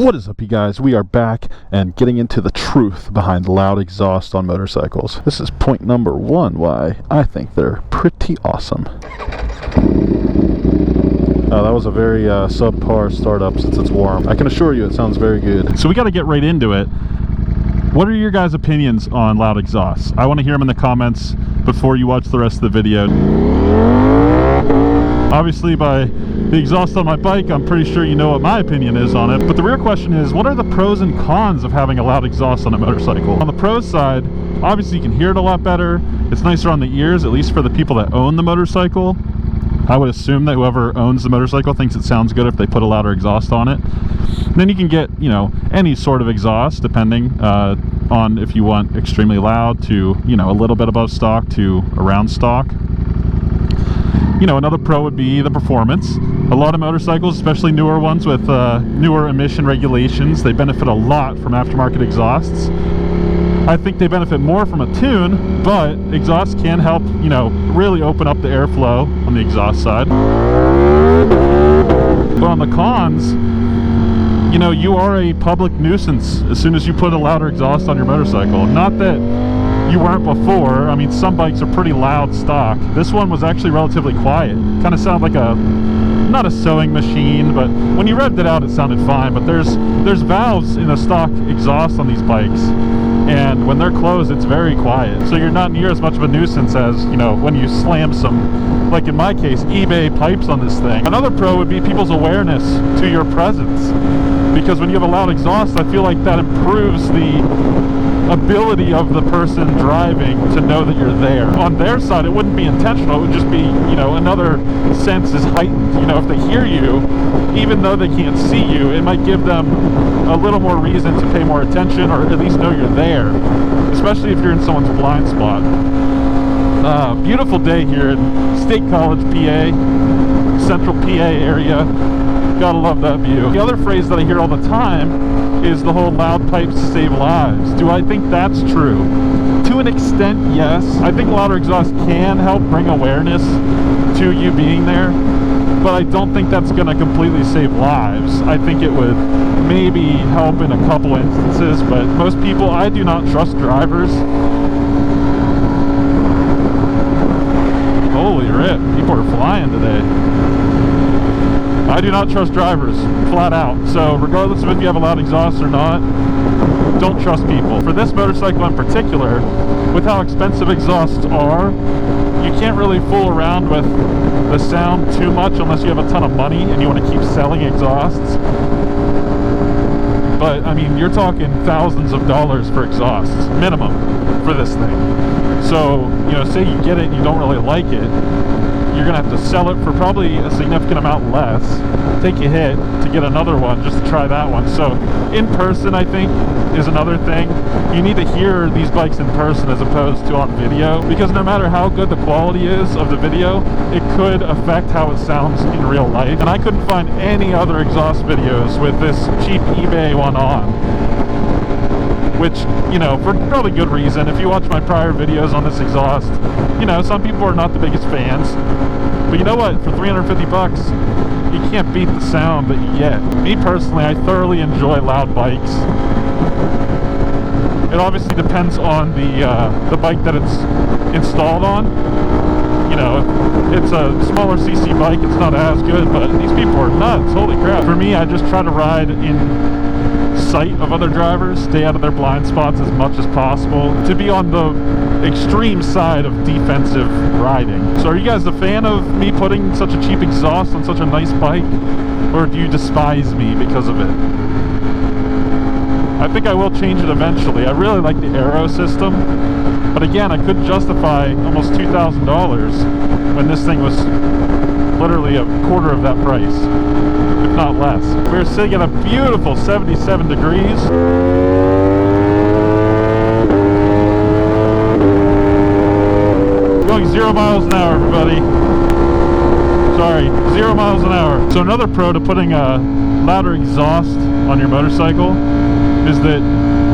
What is up, you guys? We are back and getting into the truth behind loud exhaust on motorcycles. This is point number one why I think they're pretty awesome. That was a very subpar startup since it's warm. I can assure you it sounds very good. So we got to get right into it. What are your guys' opinions on loud exhausts? I want to hear them in the comments before you watch the rest of the video. Obviously, by the exhaust on my bike, I'm pretty sure you know what my opinion is on it. But the real question is, what are the pros and cons of having a loud exhaust on a motorcycle? On the pros side, obviously you can hear it a lot better. It's nicer on the ears, at least for the people that own the motorcycle. I would assume that whoever owns the motorcycle thinks it sounds good if they put a louder exhaust on it. And then you can get, you know, any sort of exhaust depending on if you want extremely loud to, you know, a little bit above stock to around stock. You know, another pro would be the performance. A lot of motorcycles, especially newer ones with newer emission regulations, they benefit a lot from aftermarket exhausts. I think they benefit more from a tune, but exhausts can help, you know, really open up the airflow on the exhaust side. But on the cons, you know, you are a public nuisance as soon as you put a louder exhaust on your motorcycle. Not that you weren't before. I mean, some bikes are pretty loud stock. This one was actually relatively quiet. Kind of sounded like not a sewing machine, but when you revved it out, it sounded fine. But there's valves in the stock exhaust on these bikes, and when they're closed, it's very quiet. So you're not near as much of a nuisance as, you know, when you slam some, like in my case, eBay pipes on this thing. Another pro would be people's awareness to your presence, because when you have a loud exhaust, I feel like that improves the ability of the person driving to know that you're there. On their side, it wouldn't be intentional. It would just be, you know, another sense is heightened. You know, if they hear you, even though they can't see you, it might give them a little more reason to pay more attention, or at least know you're there, especially if you're in someone's blind spot. Beautiful day here in State College, PA, Central PA area. Gotta love that view. The other phrase that I hear all the time is the whole loud pipes save lives. Do I think that's true? To an extent, yes. I think louder exhaust can help bring awareness to you being there, but I don't think that's going to completely save lives. I think it would maybe help in a couple instances, but most people, I do not trust drivers. Holy rip, people are flying today. I do not trust drivers, flat out. So regardless of if you have a loud exhaust or not, don't trust people. For this motorcycle in particular, with how expensive exhausts are, you can't really fool around with the sound too much unless you have a ton of money and you want to keep selling exhausts. But I mean, you're talking thousands of dollars for exhausts, minimum, for this thing. So, you know, say you get it and you don't really like it, you're gonna have to sell it for probably a significant amount less, take a hit to get another one just to try that one. So in person, I think, is another thing. You need to hear these bikes in person as opposed to on video, because no matter how good the quality is of the video, it could affect how it sounds in real life. And I couldn't find any other exhaust videos with this cheap eBay one on, which, you know, for probably good reason. If you watch my prior videos on this exhaust, you know, some people are not the biggest fans, but you know what, for 350 bucks, you can't beat the sound that you get. Me personally, I thoroughly enjoy loud bikes. It obviously depends on the bike that it's installed on. You know, if it's a smaller CC bike, it's not as good, but these people are nuts, holy crap. For me, I just try to ride in sight of other drivers, stay out of their blind spots as much as possible, to be on the extreme side of defensive riding. So are you guys a fan of me putting such a cheap exhaust on such a nice bike, or do you despise me because of it? I think I will change it eventually. I really like the aero system, but again, I couldn't justify almost $2,000 when this thing was literally a quarter of that price, if not less. We're sitting at a beautiful 77 degrees. Going 0 miles an hour, everybody. Sorry, 0 miles an hour. So another pro to putting a louder exhaust on your motorcycle is that,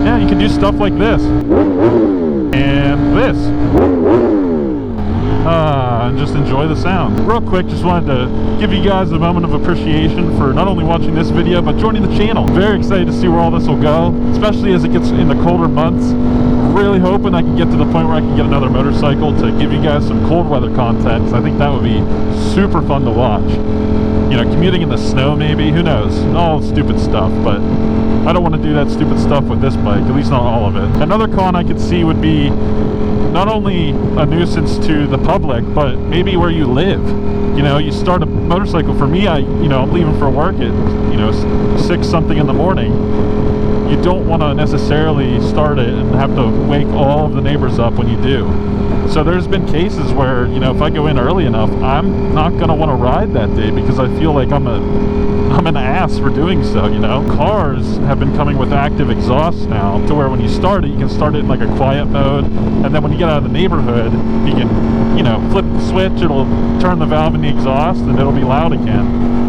yeah, you can do stuff like this and this. and just enjoy the sound. Real quick, just wanted to give you guys a moment of appreciation for not only watching this video, but joining the channel. Very excited to see where all this will go, especially as it gets in the colder months. Really hoping I can get to the point where I can get another motorcycle to give you guys some cold weather content, because I think that would be super fun to watch. You know, commuting in the snow maybe, who knows, all stupid stuff, but I don't want to do that stupid stuff with this bike, at least not all of it. Another con I could see would be not only a nuisance to the public, but maybe where you live. You know, you start a motorcycle. For me, I'm leaving for work at, 6 something in the morning. You don't want to necessarily start it and have to wake all of the neighbors up when you do. So there's been cases where, if I go in early enough, I'm not going to want to ride that day because I feel like I'm an ass for doing so, Cars have been coming with active exhaust now, to where when you start it, you can start it in like a quiet mode, and then when you get out of the neighborhood, you can, flip the switch, it'll turn the valve in the exhaust, and it'll be loud again.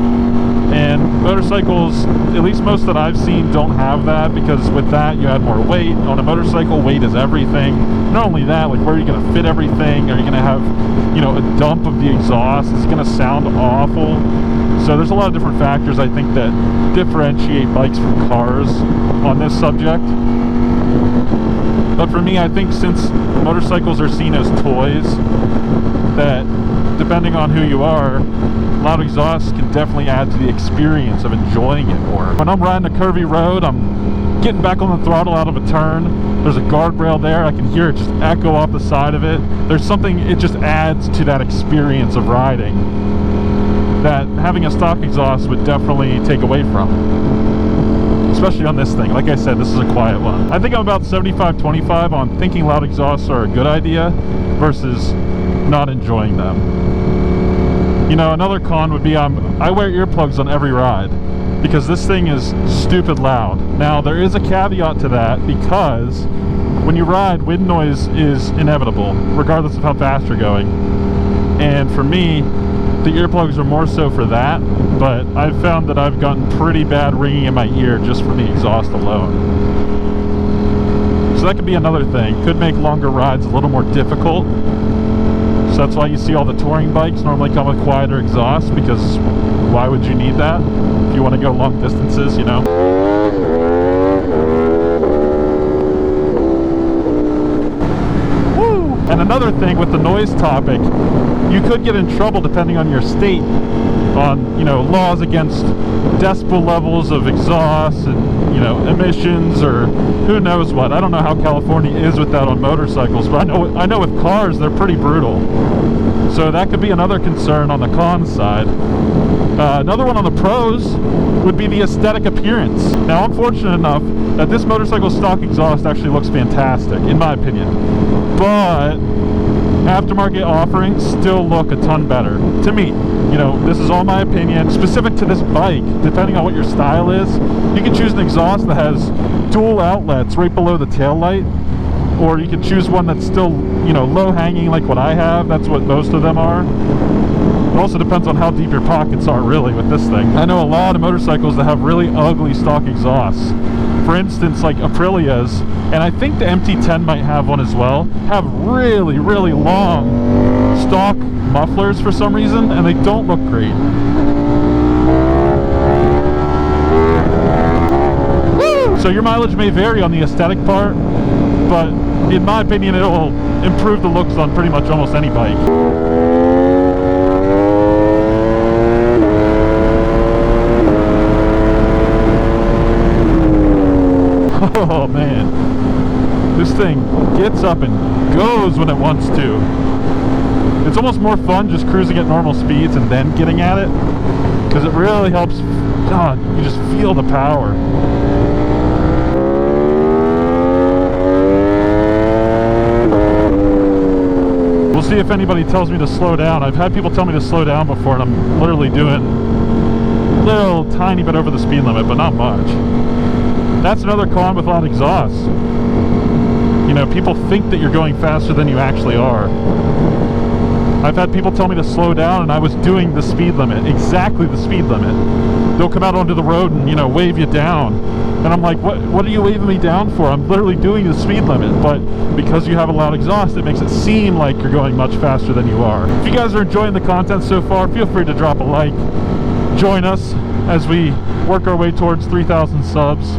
And motorcycles, at least most that I've seen, don't have that, because with that you add more weight. On a motorcycle, weight is everything. Not only that, like, where are you going to fit everything? Are you going to have, a dump of the exhaust? Is it going to sound awful? So there's a lot of different factors, I think, that differentiate bikes from cars on this subject. But for me, I think since motorcycles are seen as toys, that depending on who you are, loud exhaust can definitely add to the experience of enjoying it more. When I'm riding a curvy road, I'm getting back on the throttle out of a turn, there's a guardrail there, I can hear it just echo off the side of it. There's something, it just adds to that experience of riding that having a stock exhaust would definitely take away from. Especially on this thing. Like I said, this is a quiet one. I think I'm about 75-25 on thinking loud exhausts are a good idea versus not enjoying them. Another con would be I wear earplugs on every ride because this thing is stupid loud. Now, there is a caveat to that, because when you ride, wind noise is inevitable, regardless of how fast you're going. And for me, the earplugs are more so for that, but I've found that I've gotten pretty bad ringing in my ear just from the exhaust alone. So that could be another thing. Could make longer rides a little more difficult. So that's why you see all the touring bikes normally come with quieter exhaust, because why would you need that if you want to go long distances, Woo! And another thing with the noise topic, you could get in trouble depending on your state on, laws against decibel levels of exhaust and, emissions, or who knows what. I don't know how California is with that on motorcycles, but I know with cars they're pretty brutal. So that could be another concern on the con side. Another one on the pros would be the aesthetic appearance. Now, I'm fortunate enough that this motorcycle stock exhaust actually looks fantastic, in my opinion. But aftermarket offerings still look a ton better to me. This is all my opinion. Specific to this bike, depending on what your style is, you can choose an exhaust that has dual outlets right below the tail light, or you can choose one that's still, low hanging like what I have. That's what most of them are. It also depends on how deep your pockets are, really, with this thing. I know a lot of motorcycles that have really ugly stock exhausts. For instance, like Aprilia's, and I think the MT-10 might have one as well, have really, really long stock mufflers for some reason, and they don't look great. Woo! So your mileage may vary on the aesthetic part, but in my opinion, it'll improve the looks on pretty much almost any bike. Oh man, this thing gets up and goes when it wants to. It's almost more fun just cruising at normal speeds and then getting at it, because it really helps. God, you just feel the power. We'll see if anybody tells me to slow down. I've had people tell me to slow down before, and I'm literally doing a little tiny bit over the speed limit, but not much. That's another con with loud exhausts. People think that you're going faster than you actually are. I've had people tell me to slow down, and I was doing the speed limit, exactly the speed limit. They'll come out onto the road and, you know, wave you down. And I'm like, what are you waving me down for? I'm literally doing the speed limit. But because you have a loud exhaust, it makes it seem like you're going much faster than you are. If you guys are enjoying the content so far, feel free to drop a like. Join us as we work our way towards 3,000 subs.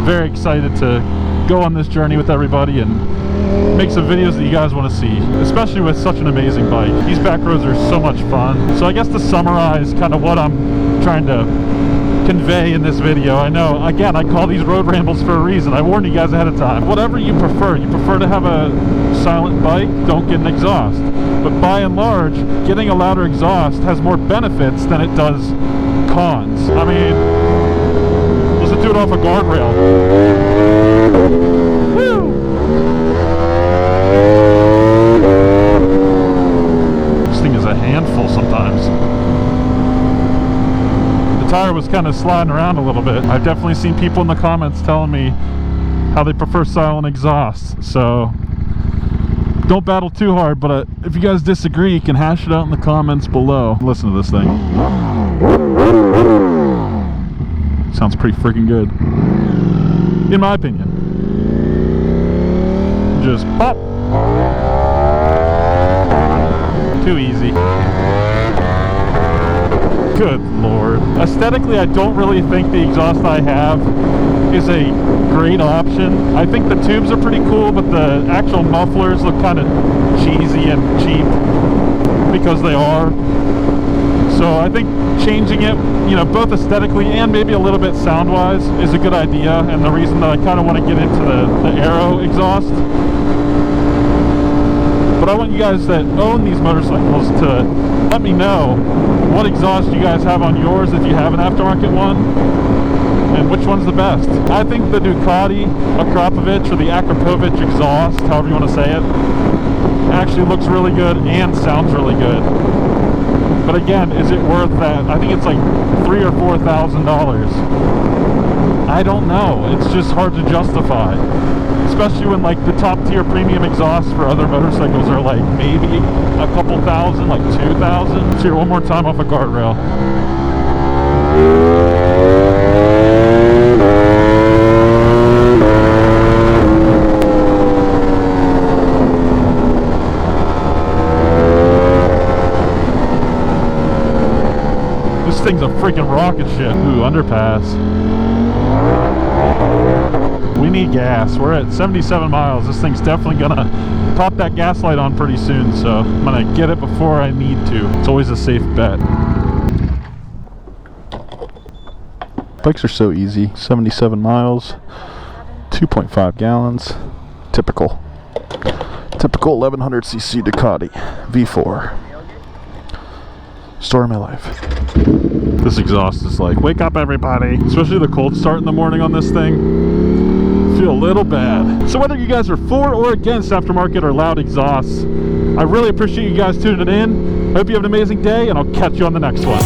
Very excited to go on this journey with everybody and make some videos that you guys want to see, especially with such an amazing bike. These back roads are so much fun. So I guess to summarize kind of what I'm trying to convey in this video, I know, again, I call these road rambles for a reason. I warned you guys ahead of time. Whatever you prefer to have a silent bike, don't get an exhaust. But by and large, getting a louder exhaust has more benefits than it does cons. I mean, let's do it off a guardrail. Woo! This thing is a handful sometimes. The tire was kind of sliding around a little bit. I've definitely seen people in the comments telling me how they prefer silent exhaust. So don't battle too hard, but if you guys disagree, you can hash it out in the comments below. Listen to this thing. Sounds pretty freaking good, in my opinion. Just pop. Too easy. Good Lord. Aesthetically, I don't really think the exhaust I have is a great option. I think the tubes are pretty cool, but the actual mufflers look kind of cheesy and cheap because they are. So I think changing it, you know, both aesthetically and maybe a little bit sound-wise is a good idea, and the reason that I kind of want to get into the aero exhaust. But I want you guys that own these motorcycles to let me know what exhaust you guys have on yours if you have an aftermarket one, and which one's the best. I think the Ducati Akrapovic or the Akrapovic exhaust, however you want to say it, actually looks really good and sounds really good. But again, is it worth that? I think it's like $3,000 or $4,000. I don't know. It's just hard to justify, especially when like the top tier premium exhausts for other motorcycles are like maybe a couple thousand, like 2,000. Let's hear it one more time off a guardrail. This thing's a freaking rocket ship. Ooh, underpass. We need gas. We're at 77 miles. This thing's definitely gonna pop that gas light on pretty soon, so I'm gonna get it before I need to. It's always a safe bet. Bikes are so easy. 77 miles, 2.5 gallons. Typical 1100cc Ducati V4. Story of my life. This exhaust is like, wake up everybody. Especially the cold start in the morning on this thing. Feel a little bad. So whether you guys are for or against aftermarket or loud exhausts, I really appreciate you guys tuning in. I hope you have an amazing day, and I'll catch you on the next one.